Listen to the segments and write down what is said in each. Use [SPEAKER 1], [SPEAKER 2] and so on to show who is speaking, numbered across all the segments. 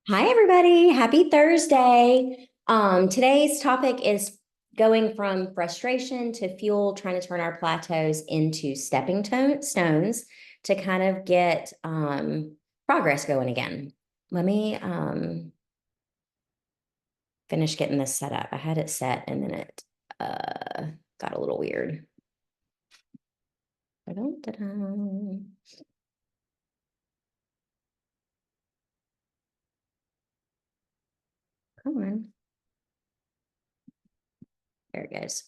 [SPEAKER 1] Hi, everybody. Happy Thursday. Today's topic is going from frustration to fuel, trying to turn our plateaus into stones to kind of get progress going again. Let me finish getting this set up. I had it set and then it got a little weird. Ta-dum. Come on. There it goes.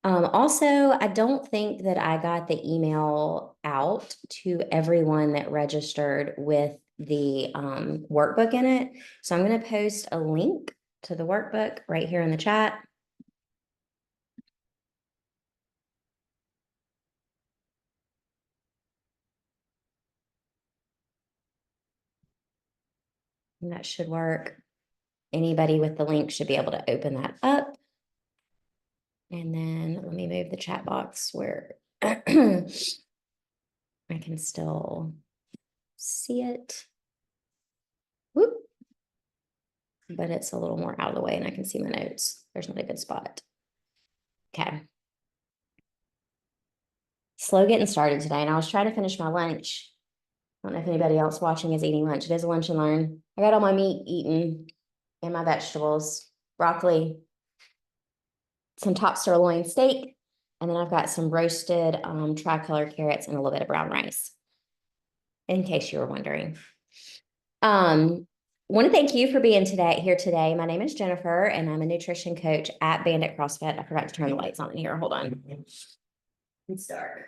[SPEAKER 1] Also, I don't think that I got the email out to everyone that registered with the workbook in it. So I'm going to post a link to the workbook right here in the chat. And that should work. Anybody with the link should be able to open that up. And then let me move the chat box where I can still see it. Whoop. But it's a little more out of the way and I can see my notes. There's not a good spot. Okay. Slow getting started today, and I was trying to finish my lunch. I don't know if anybody else watching is eating lunch. It is a lunch and learn. I got all my meat eaten and my vegetables, broccoli, some top sirloin steak, and then I've got some roasted tricolor carrots and a little bit of brown rice, in case you were wondering. Want to thank you for being here today. My name is Jennifer, and I'm a nutrition coach at Bandit CrossFit. I forgot to turn the lights on in here. Hold on. It's dark.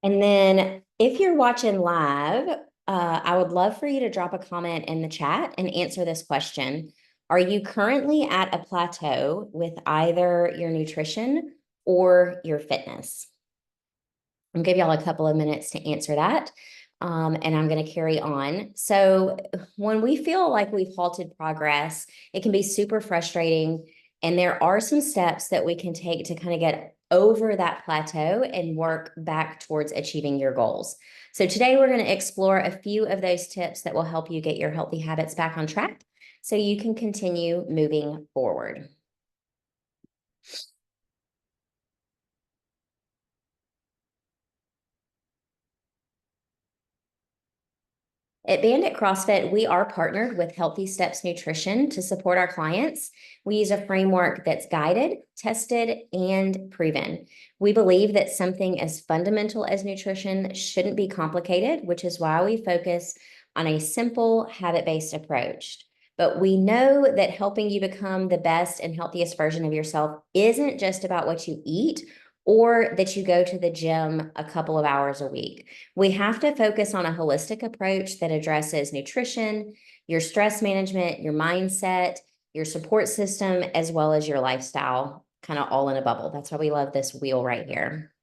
[SPEAKER 1] And then if you're watching live, I would love for you to drop a comment in the chat and answer this question. Are you currently at a plateau with either your nutrition or your fitness? I'll give y'all a couple of minutes to answer that. And I'm going to carry on. So when we feel like we've halted progress, it can be super frustrating. And there are some steps that we can take to kind of get over that plateau and work back towards achieving your goals. So today we're going to explore a few of those tips that will help you get your healthy habits back on track so you can continue moving forward. At Bandit CrossFit, we are partnered with Healthy Steps Nutrition to support our clients. We use a framework that's guided, tested, and proven. We believe that something as fundamental as nutrition shouldn't be complicated, which is why we focus on a simple, habit-based approach. But we know that helping you become the best and healthiest version of yourself isn't just about what you eat or that you go to the gym a couple of hours a week. We have to focus on a holistic approach that addresses nutrition, your stress management, your mindset, your support system, as well as your lifestyle, kind of all in a bubble. That's why we love this wheel right here.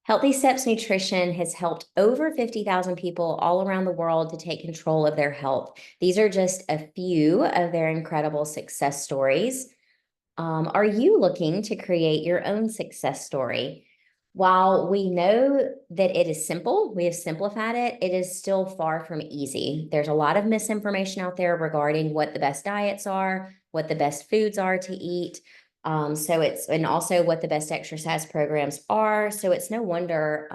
[SPEAKER 1] Healthy Steps Nutrition has helped over 50,000 people all around the world to take control of their health. These are just a few of their incredible success stories. Are you looking to create your own success story? While we know that it is simple, we have simplified it, it is still far from easy. There's a lot of misinformation out there regarding what the best diets are, what the best foods are to eat. And also what the best exercise programs are. So it's no wonder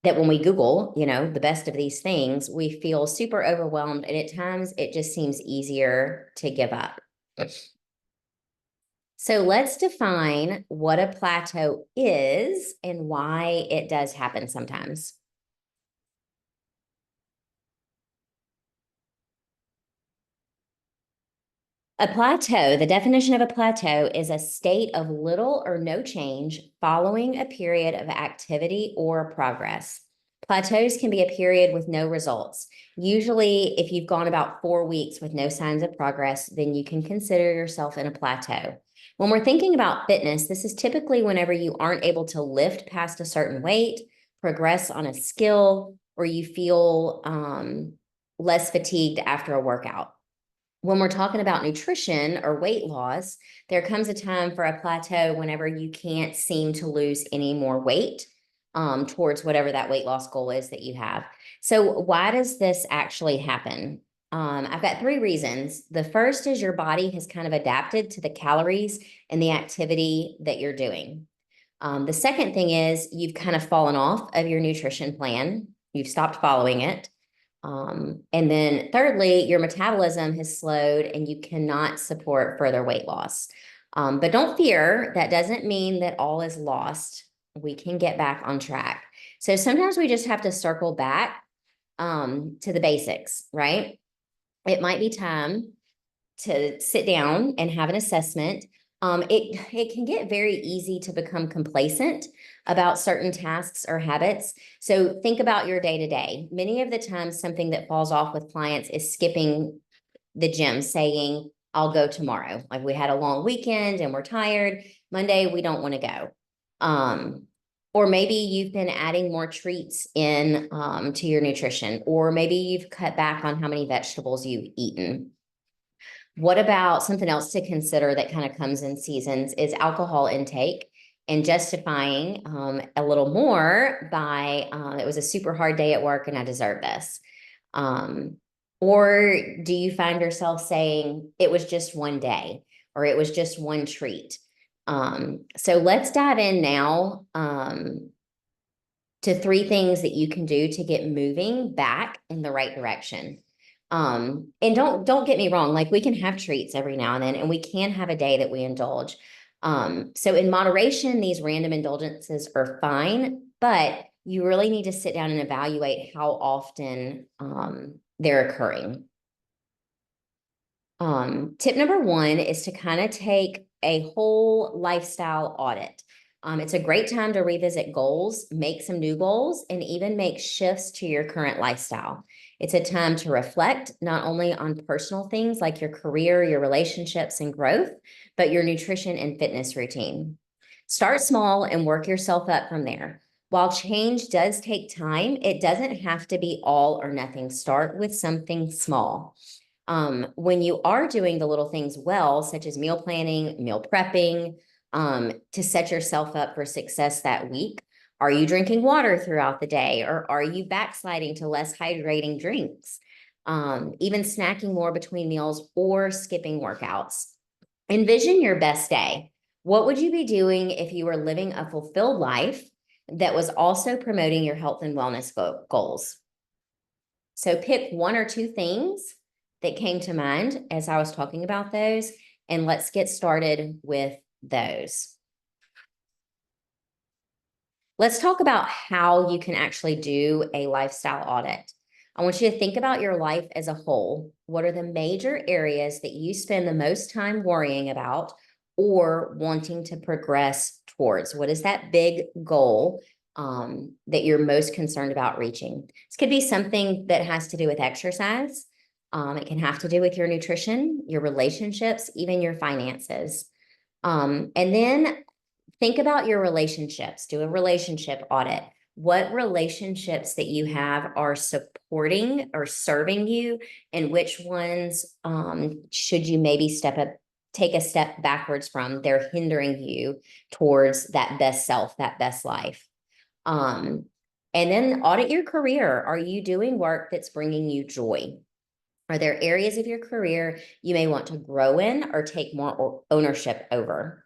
[SPEAKER 1] that when we Google, the best of these things, we feel super overwhelmed. And at times it just seems easier to give up. So let's define what a plateau is and why it does happen sometimes. A plateau, the definition of a plateau is a state of little or no change following a period of activity or progress. Plateaus can be a period with no results. Usually, if you've gone about 4 weeks with no signs of progress, then you can consider yourself in a plateau. When we're thinking about fitness, this is typically whenever you aren't able to lift past a certain weight, progress on a skill, or you feel less fatigued after a workout. when we're talking about nutrition or weight loss, there comes a time for a plateau whenever you can't seem to lose any more weight towards whatever that weight loss goal is that you have. So why does this actually happen? I've got 3 reasons. The first is your body has kind of adapted to the calories and the activity that you're doing. The second thing is you've kind of fallen off of your nutrition plan. You've stopped following it. And then thirdly, your metabolism has slowed and you cannot support further weight loss. But don't fear, that doesn't mean that all is lost. We can get back on track. So sometimes we just have to circle back to the basics, right? It might be time to sit down and have an assessment. It can get very easy to become complacent about certain tasks or habits. So think about your day to day. Many of the times, something that falls off with clients is skipping the gym, saying, I'll go tomorrow. Like we had a long weekend and we're tired. Monday, we don't want to go. Or maybe you've been adding more treats in to your nutrition, or maybe you've cut back on how many vegetables you've eaten. What about something else to consider that kind of comes in seasons is alcohol intake and justifying a little more by it was a super hard day at work and I deserve this. Or do you find yourself saying it was just one day or it was just one treat? So let's dive in now to 3 things that you can do to get moving back in the right direction. And don't get me wrong, like we can have treats every now and then, and we can have a day that we indulge. So in moderation, these random indulgences are fine, but you really need to sit down and evaluate how often they're occurring. Tip number 1 is to kind of take a whole lifestyle audit. It's a great time to revisit goals, make some new goals, and even make shifts to your current lifestyle. It's a time to reflect not only on personal things like your career, your relationships, and growth, but your nutrition and fitness routine. Start small and work yourself up from there. While change does take time, it doesn't have to be all or nothing. Start with something small. When you are doing the little things well, such as meal planning, meal prepping, to set yourself up for success that week, are you drinking water throughout the day, or are you backsliding to less hydrating drinks? Even snacking more between meals or skipping workouts. Envision your best day. What would you be doing if you were living a fulfilled life that was also promoting your health and wellness goals? So pick 1 or 2 things that came to mind as I was talking about those, and let's get started with those. Let's talk about how you can actually do a lifestyle audit. I want you to think about your life as a whole. What are the major areas that you spend the most time worrying about or wanting to progress towards? What is that big goal that you're most concerned about reaching? This could be something that has to do with exercise. It can have to do with your nutrition, your relationships, even your finances. And then think about your relationships. Do a relationship audit. What relationships that you have are supporting or serving you, and which ones should you maybe take a step backwards from? They're hindering you towards that best self, that best life. And then audit your career. Are you doing work that's bringing you joy? Are there areas of your career you may want to grow in or take more ownership over?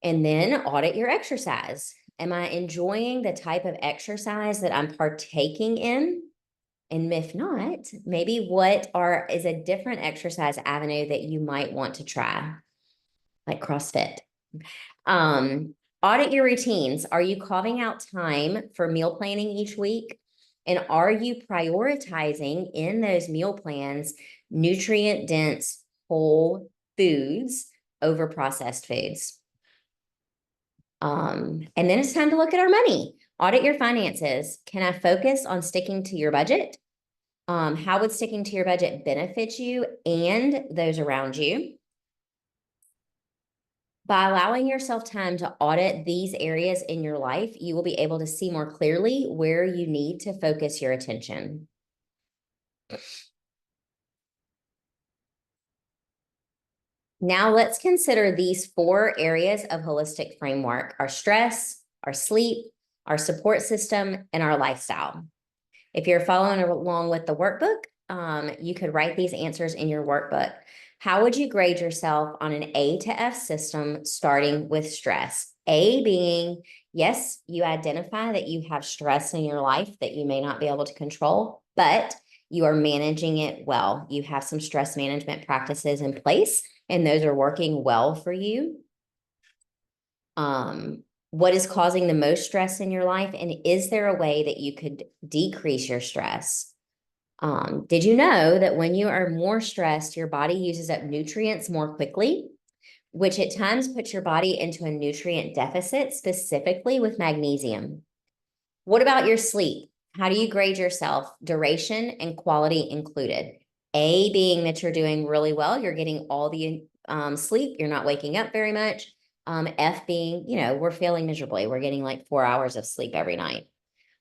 [SPEAKER 1] And then audit your exercise. Am I enjoying the type of exercise that I'm partaking in? And if not, maybe is a different exercise avenue that you might want to try, like CrossFit. Audit your routines. Are you carving out time for meal planning each week? And are you prioritizing in those meal plans nutrient-dense whole foods over processed foods? And then it's time to look at our money. Audit your finances. Can I focus on sticking to your budget? How would sticking to your budget benefit you and those around you? By allowing yourself time to audit these areas in your life, you will be able to see more clearly where you need to focus your attention. Now let's consider these 4 areas of holistic framework: our stress, our sleep, our support system, and our lifestyle. If you're following along with the workbook, you could write these answers in your workbook. How would you grade yourself on an A to F system, starting with stress? A being, yes, you identify that you have stress in your life that you may not be able to control, but you are managing it well. You have some stress management practices in place, and those are working well for you. What is causing the most stress in your life? And is there a way that you could decrease your stress? Did you know that when you are more stressed, your body uses up nutrients more quickly, which at times puts your body into a nutrient deficit, specifically with magnesium? What about your sleep? How do you grade yourself? Duration and quality included. A being that you're doing really well, you're getting all the sleep, you're not waking up very much. F being, we're feeling miserably. We're getting like 4 hours of sleep every night.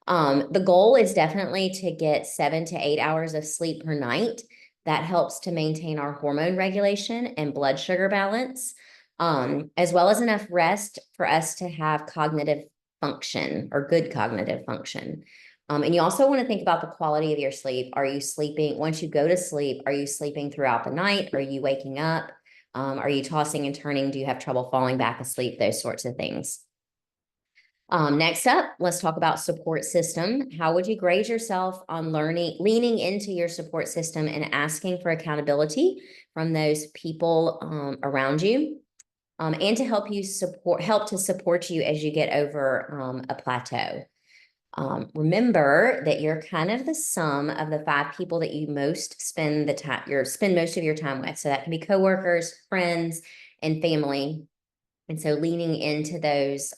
[SPEAKER 1] The goal is definitely to get 7 to 8 hours of sleep per night. That helps to maintain our hormone regulation and blood sugar balance, as well as enough rest for us to have cognitive function or good cognitive function. And you also want to think about the quality of your sleep. Are you sleeping, once you go to sleep, are you sleeping throughout the night? Are you waking up? Are you tossing and turning? Do you have trouble falling back asleep? Those sorts of things. Next up, let's talk about support system. How would you grade yourself on leaning into your support system and asking for accountability from those people around you, and to help to support you as you get over a plateau. Remember that you're kind of the sum of the 5 people that you spend most of your time with. So that can be coworkers, friends, and family. And so leaning into those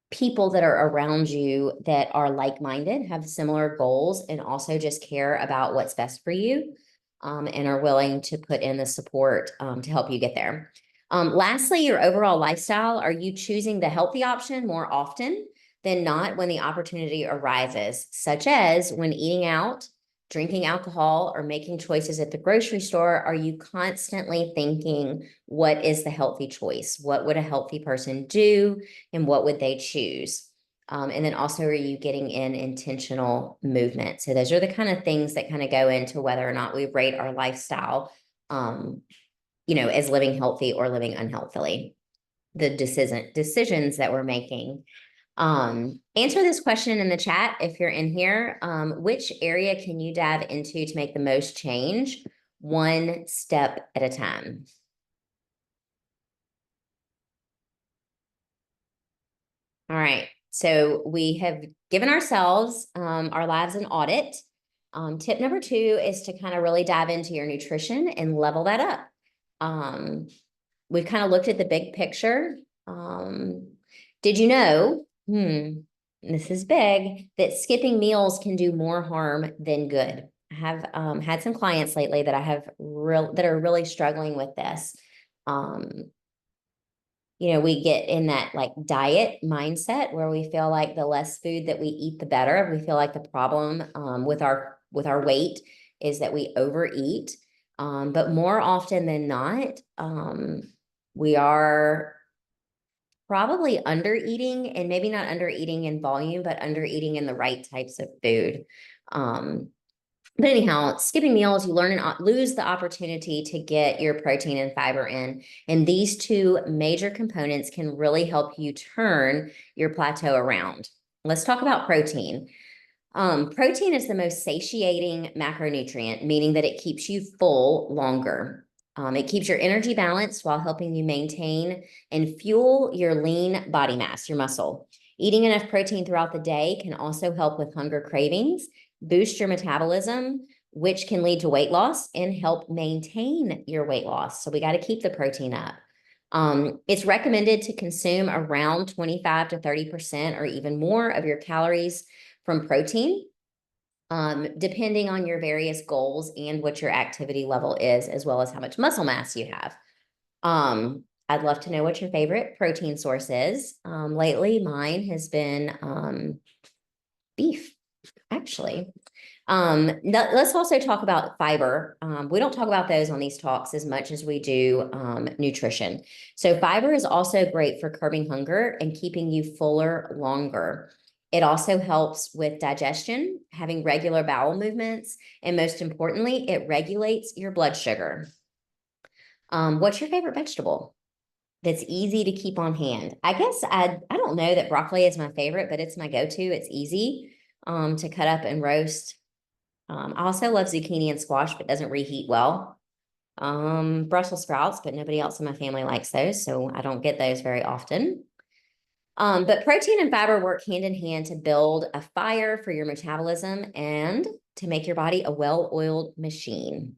[SPEAKER 1] people that are around you that are like-minded, have similar goals, and also just care about what's best for you, and are willing to put in the support to help you get there. Lastly, your overall lifestyle. Are you choosing the healthy option more often than not when the opportunity arises, such as when eating out, drinking alcohol, or making choices at the grocery store? Are you constantly thinking, what is the healthy choice? What would a healthy person do? And what would they choose? And then also, are you getting in intentional movement? So those are the kind of things that kind of go into whether or not we rate our lifestyle, as living healthy or living unhealthily, the decisions that we're making. Answer this question in the chat if you're in here. Which area can you dive into to make the most change, one step at a time? All right. So we have given ourselves our lives an audit. Tip number 2 is to kind of really dive into your nutrition and level that up. We've kind of looked at the big picture. Did you know, this is big, that skipping meals can do more harm than good? I have had some clients lately that that are really struggling with this. We get in that like diet mindset where we feel like the less food that we eat, the better. We feel like the problem with our weight is that we overeat. But more often than not, we are probably under eating, and maybe not under eating in volume, but under eating in the right types of food. But anyhow, skipping meals, you learn and lose the opportunity to get your protein and fiber in. And these 2 major components can really help you turn your plateau around. Let's talk about protein. Protein is the most satiating macronutrient, meaning that it keeps you full longer. It keeps your energy balanced while helping you maintain and fuel your lean body mass, your muscle. Eating enough protein throughout the day can also help with hunger cravings, boost your metabolism, which can lead to weight loss and help maintain your weight loss. So we got to keep the protein up. It's recommended to consume around 25 to 30% or even more of your calories from protein, depending on your various goals and what your activity level is, as well as how much muscle mass you have. I'd love to know what your favorite protein source is. Lately, mine has been beef, actually. Let's also talk about fiber. We don't talk about those on these talks as much as we do nutrition. So fiber is also great for curbing hunger and keeping you fuller longer. It also helps with digestion, having regular bowel movements, and most importantly, it regulates your blood sugar. What's your favorite vegetable that's easy to keep on hand? I guess I don't know that broccoli is my favorite, but it's my go-to. It's easy to cut up and roast. I also love zucchini and squash, but doesn't reheat well. Brussels sprouts, but nobody else in my family likes those, so I don't get those very often. But protein and fiber work hand in hand to build a fire for your metabolism and to make your body a well-oiled machine.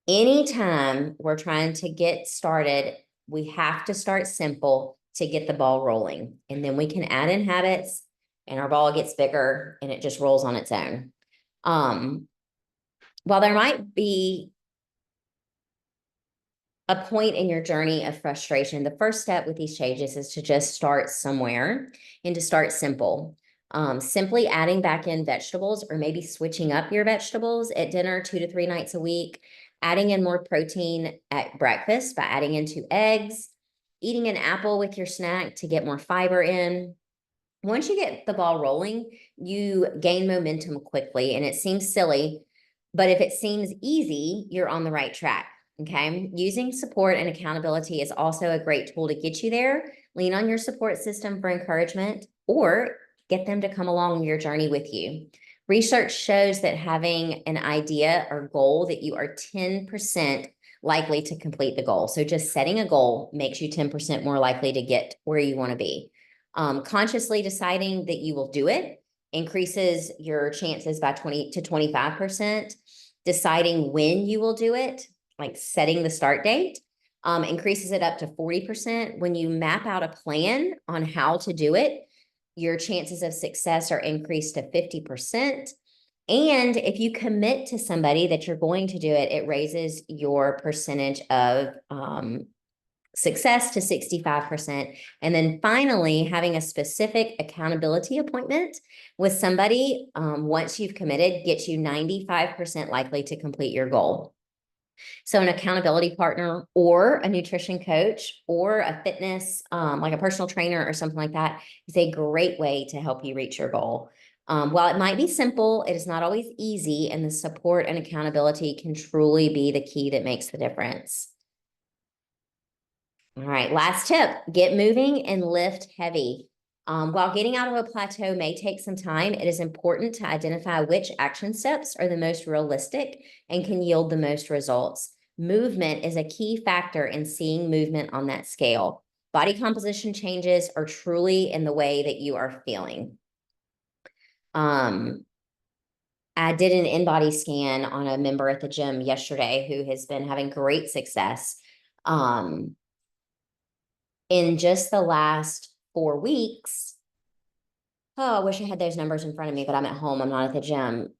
[SPEAKER 1] Anytime we're trying to get started, we have to start simple to get the ball rolling. And then we can add in habits and our ball gets bigger and it just rolls on its own. While there might be a point in your journey of frustration, the first step with these changes is to just start somewhere and to start simple. Simply adding back in vegetables or maybe switching up your vegetables at dinner 2 to 3 nights a week, adding in more protein at breakfast by adding in 2 eggs, eating an apple with your snack to get more fiber in. Once you get the ball rolling, you gain momentum quickly, and it seems silly, but if it seems easy, you're on the right track. Okay. Using support and accountability is also a great tool to get you there. Lean on your support system for encouragement or get them to come along your journey with you. Research shows that having an idea or goal that you are 10% likely to complete the goal. So just setting a goal makes you 10% more likely to get where you want to be. Consciously deciding that you will do it increases your chances by 20 to 25%. Deciding when you will do it, like setting the start date, increases it up to 40%. When you map out a plan on how to do it, your chances of success are increased to 50%. And if you commit to somebody that you're going to do it, it raises your percentage of success to 65%. And then finally, having a specific accountability appointment with somebody once you've committed gets you 95% likely to complete your goal. So an accountability partner or a nutrition coach or a fitness, like a personal trainer or something like that is a great way to help you reach your goal. While it might be simple, it is not always easy, and the support and accountability can truly be the key that makes the difference. All right, last tip, get moving and lift heavy. While getting out of a plateau may take some time, it is important to identify which action steps are the most realistic and can yield the most results. Movement is a key factor in seeing movement on that scale. Body composition changes are truly in the way that you are feeling. I did an in-body scan on a member at the gym yesterday who has been having great success. In just the last 4 weeks, I wish I had those numbers in front of me, but I'm at home. I'm not at the gym.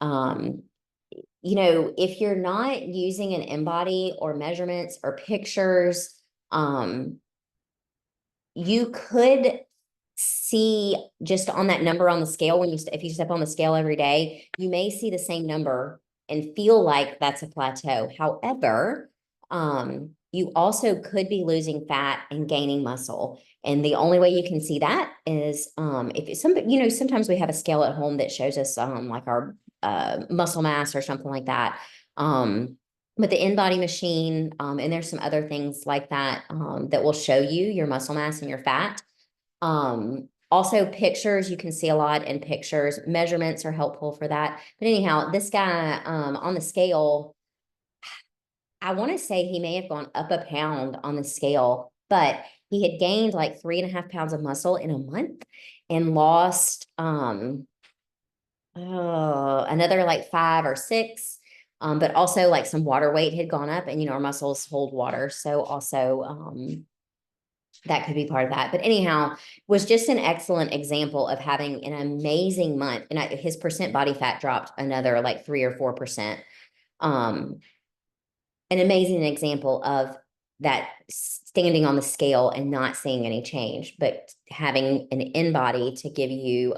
[SPEAKER 1] If you're not using an in-body or measurements or pictures, you could see just on that number on the scale if you step on the scale every day, you may see the same number and feel like that's a plateau. However, you also could be losing fat and gaining muscle. And the only way you can see that is if sometimes we have a scale at home that shows us like our muscle mass or something like that. But the in-body machine, and there's some other things like that that will show you your muscle mass and your fat. Also pictures, you can see a lot in pictures. Measurements are helpful for that. But anyhow, this guy on the scale, I want to say he may have gone up a pound on the scale, but he had gained like 3.5 pounds of muscle in a month and lost another like 5 or 6. But also like some water weight had gone up, and our muscles hold water. So also that could be part of that. But anyhow, was just an excellent example of having an amazing month. And his percent body fat dropped another like 3 or 4%. An amazing example of that standing on the scale and not seeing any change, but having an in-body to give you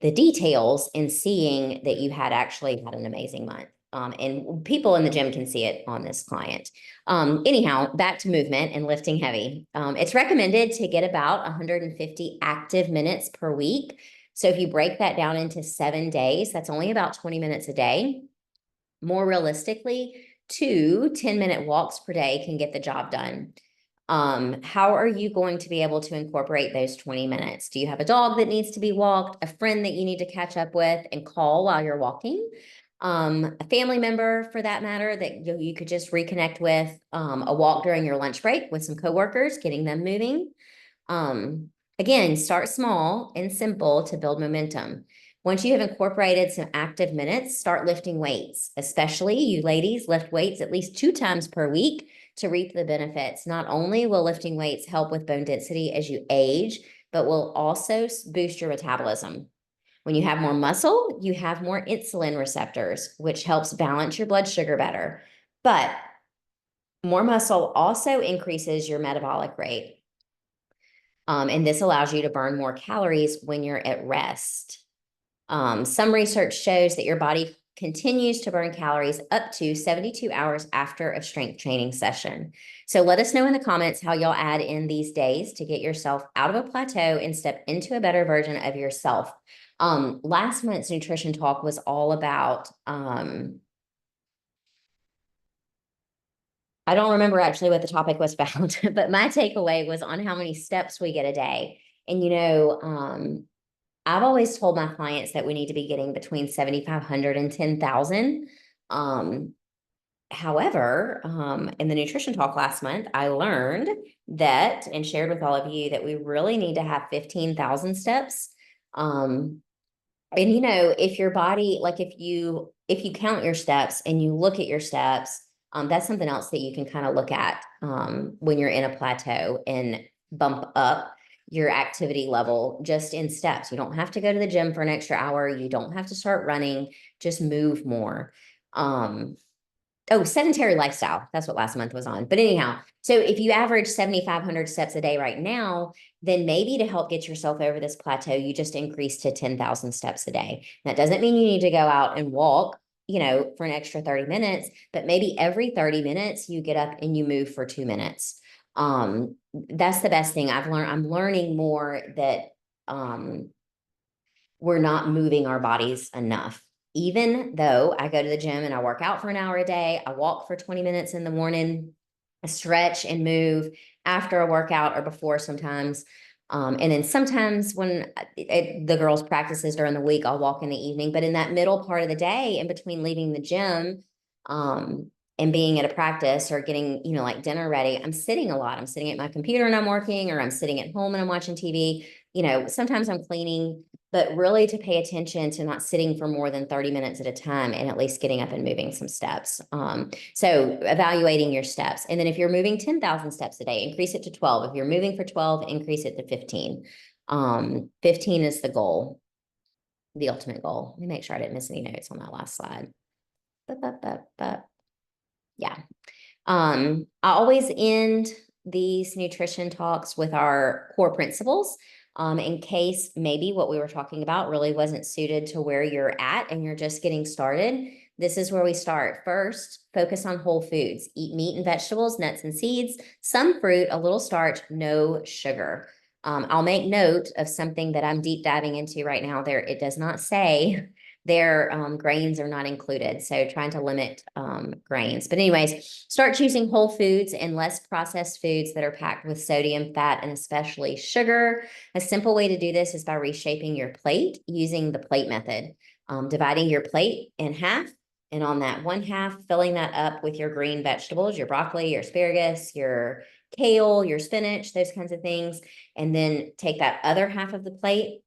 [SPEAKER 1] the details and seeing that you had actually had an amazing month. And people in the gym can see it on this client. Anyhow, back to movement and lifting heavy. It's recommended to get about 150 active minutes per week. So if you break that down into 7 days, that's only about 20 minutes a day. More realistically, 2 10-minute walks per day can get the job done. How are you going to be able to incorporate those 20 minutes? Do you have a dog that needs to be walked, a friend that you need to catch up with and call while you're walking? A family member for that matter that you could just reconnect with, a walk during your lunch break with some coworkers, getting them moving. Again, start small and simple to build momentum. Once you have incorporated some active minutes, start lifting weights, especially you ladies lift weights at least 2 times per week to reap the benefits. Not only will lifting weights help with bone density as you age, but will also boost your metabolism. When you have more muscle, you have more insulin receptors, which helps balance your blood sugar better. But more muscle also increases your metabolic rate. And this allows you to burn more calories when you're at rest. Some research shows that your body continues to burn calories up to 72 hours after a strength training session. So let us know in the comments how y'all add in these days to get yourself out of a plateau and step into a better version of yourself. Last month's nutrition talk was all about, I don't remember actually what the topic was about, but my takeaway was on how many steps we get a day. And I've always told my clients that we need to be getting between 7,500 and 10,000. However, in the nutrition talk last month, I learned that and shared with all of you that we really need to have 15,000 steps. And if your body, like if you count your steps and you look at your steps, that's something else that you can kind of look at when you're in a plateau and bump up your activity level just in steps. You don't have to go to the gym for an extra hour. You don't have to start running, just move more. Sedentary lifestyle. That's what last month was on. But anyhow, so if you average 7,500 steps a day right now, then maybe to help get yourself over this plateau, you just increase to 10,000 steps a day. That doesn't mean you need to go out and walk, for an extra 30 minutes, but maybe every 30 minutes you get up and you move for 2 minutes. That's the best thing I've learned. I'm learning more that we're not moving our bodies enough. Even though I go to the gym and I work out for an hour a day, I walk for 20 minutes in the morning, I stretch and move after a workout or before sometimes. And then sometimes when the girls practices during the week, I'll walk in the evening. But in that middle part of the day, in between leaving the gym and being at a practice or getting, like dinner ready, I'm sitting a lot. I'm sitting at my computer and I'm working, or I'm sitting at home and I'm watching TV. Sometimes I'm cleaning, but really to pay attention to not sitting for more than 30 minutes at a time and at least getting up and moving some steps. So evaluating your steps. And then if you're moving 10,000 steps a day, increase it to 12. If you're moving for 12, increase it to 15. 15 is the goal, the ultimate goal. Let me make sure I didn't miss any notes on that last slide. Yeah. I always end these nutrition talks with our core principles. In case maybe what we were talking about really wasn't suited to where you're at and you're just getting started, this is where we start. First, focus on whole foods. Eat meat and vegetables, nuts and seeds, some fruit, a little starch, no sugar. I'll make note of something that I'm deep diving into right now. It does not say their grains are not included. So trying to limit grains. But anyways, start choosing whole foods and less processed foods that are packed with sodium, fat, and especially sugar. A simple way to do this is by reshaping your plate using the plate method. Dividing your plate in half, and on that one half, filling that up with your green vegetables, your broccoli, your asparagus, your kale, your spinach, those kinds of things. And then take that other half of the plate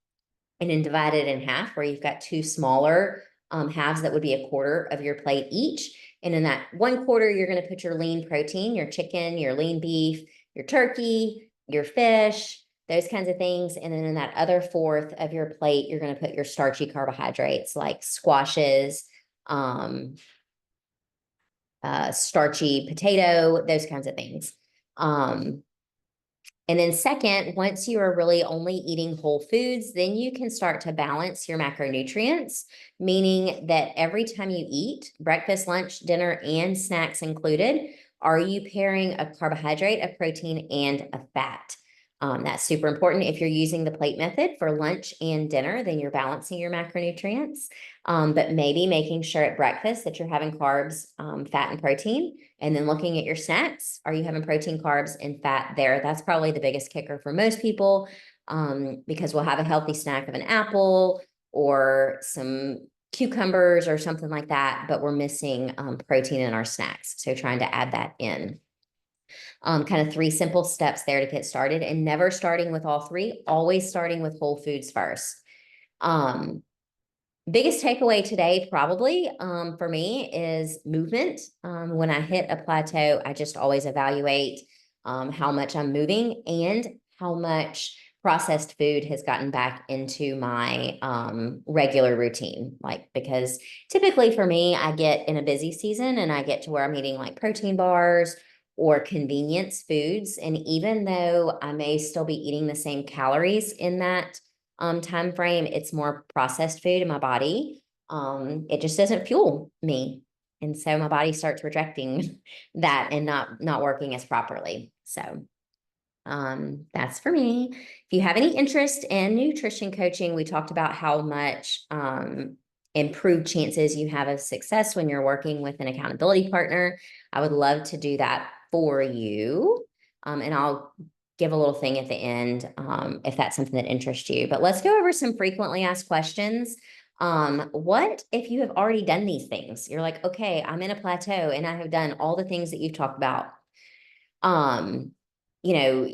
[SPEAKER 1] and then divide it in half, where you've got 2 smaller halves that would be a quarter of your plate each. And in that 1/4, you're going to put your lean protein, your chicken, your lean beef, your turkey, your fish, those kinds of things. And then in that other 1/4 of your plate, you're going to put your starchy carbohydrates like squashes, starchy potato, those kinds of things. And then second, once you are really only eating whole foods, then you can start to balance your macronutrients, meaning that every time you eat, breakfast, lunch, dinner, and snacks included, are you pairing a carbohydrate, a protein, and a fat? That's super important. If you're using the plate method for lunch and dinner, then you're balancing your macronutrients. But maybe making sure at breakfast that you're having carbs, fat, and protein. And then looking at your snacks, are you having protein, carbs, and fat there? That's probably the biggest kicker for most people, because we'll have a healthy snack of an apple or some cucumbers or something like that, but we're missing protein in our snacks. So trying to add that in. Kind of 3 simple steps there to get started, and never starting with all 3, always starting with whole foods first. Biggest takeaway today, probably for me, is movement. When I hit a plateau, I just always evaluate how much I'm moving and how much processed food has gotten back into my regular routine. Like, because typically for me, I get in a busy season and I get to where I'm eating like protein bars or convenience foods. And even though I may still be eating the same calories in that time frame, it's more processed food in my body. It just doesn't fuel me. And so my body starts rejecting that and not working as properly. So that's for me. If you have any interest in nutrition coaching, we talked about how much improved chances you have of success when you're working with an accountability partner. I would love to do that for you. And I'll give a little thing at the end if that's something that interests you. But let's go over some frequently asked questions. What if you have already done these things? You're like, okay, I'm in a plateau and I have done all the things that you've talked about. You know,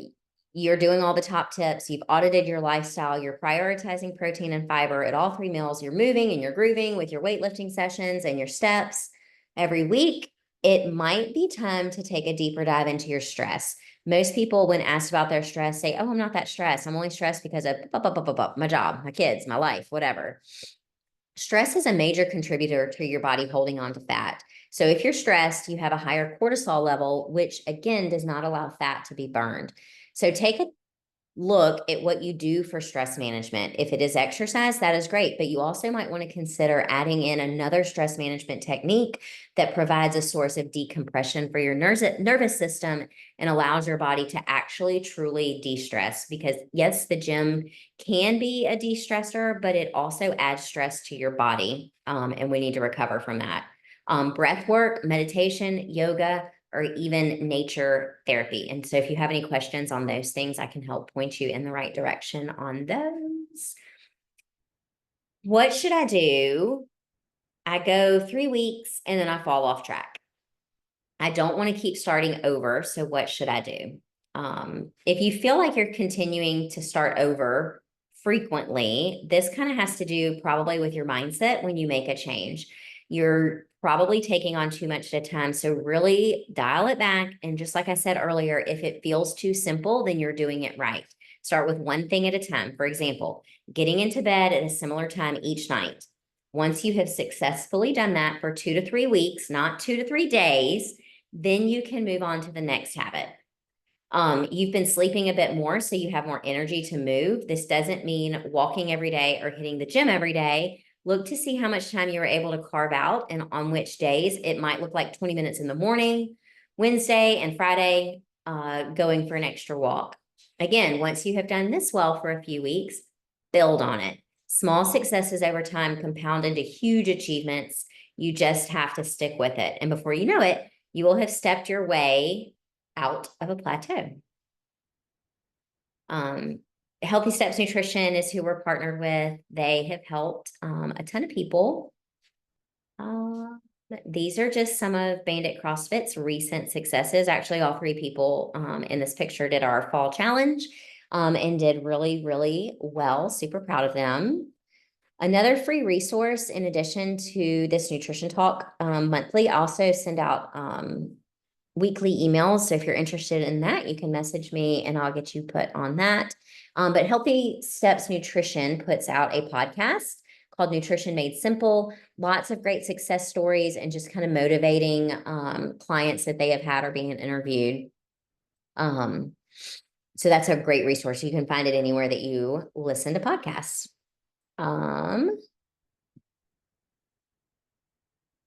[SPEAKER 1] you're doing all the top tips, you've audited your lifestyle, you're prioritizing protein and fiber at all 3 meals, you're moving and you're grooving with your weightlifting sessions and your steps every week. It might be time to take a deeper dive into your stress. Most people, when asked about their stress, say, oh, I'm not that stressed. I'm only stressed because of my job, my kids, my life, whatever. Stress is a major contributor to your body holding on to fat. So if you're stressed, you have a higher cortisol level, which again does not allow fat to be burned. So take a look at what you do for stress management. If it is exercise, that is great, but you also might want to consider adding in another stress management technique that provides a source of decompression for your nervous system and allows your body to actually truly de-stress. Because yes, the gym can be a de-stressor, but it also adds stress to your body, and we need to recover from that. Breath work, meditation, yoga, or even nature therapy. And so if you have any questions on those things, I can help point you in the right direction on those. What should I do? I go 3 weeks and then I fall off track. I don't want to keep starting over. So what should I do? If you feel like you're continuing to start over frequently, this kind of has to do probably with your mindset when you make a change. You're probably taking on too much at a time. So really dial it back. And just like I said earlier, if it feels too simple, then you're doing it right. Start with one thing at a time. For example, getting into bed at a similar time each night. Once you have successfully done that for 2 to 3 weeks, not 2 to 3 days, then you can move on to the next habit. You've been sleeping a bit more, so you have more energy to move. This doesn't mean walking every day or hitting the gym every day. Look to see how much time you were able to carve out and on which days. It might look like 20 minutes in the morning, Wednesday and Friday, going for an extra walk. Again, once you have done this well for a few weeks, build on it. Small successes over time compound into huge achievements. You just have to stick with it. And before you know it, you will have stepped your way out of a plateau. Healthy Steps Nutrition is who we're partnered with. They have helped a ton of people. These are just some of Bandit CrossFit's recent successes. Actually, all 3 people in this picture did our fall challenge and did really, really well. Super proud of them. Another free resource, in addition to this nutrition talk monthly, I also send out weekly emails. So if you're interested in that, you can message me and I'll get you put on that. But Healthy Steps Nutrition puts out a podcast called Nutrition Made Simple. Lots of great success stories and just kind of motivating clients that they have had or being interviewed. So that's a great resource. You can find it anywhere that you listen to podcasts.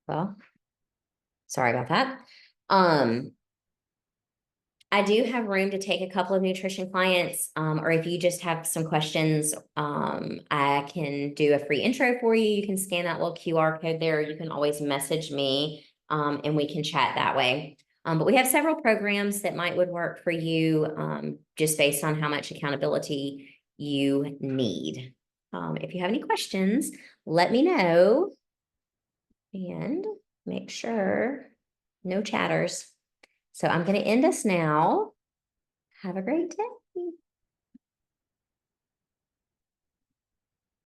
[SPEAKER 1] Well, sorry about that. I do have room to take a couple of nutrition clients, or if you just have some questions, I can do a free intro for you. You can scan that little QR code there. You can always message me, and we can chat that way. But we have several programs that would work for you, just based on how much accountability you need. If you have any questions, let me know and make sure no chatters. So I'm going to end us now. Have a great day.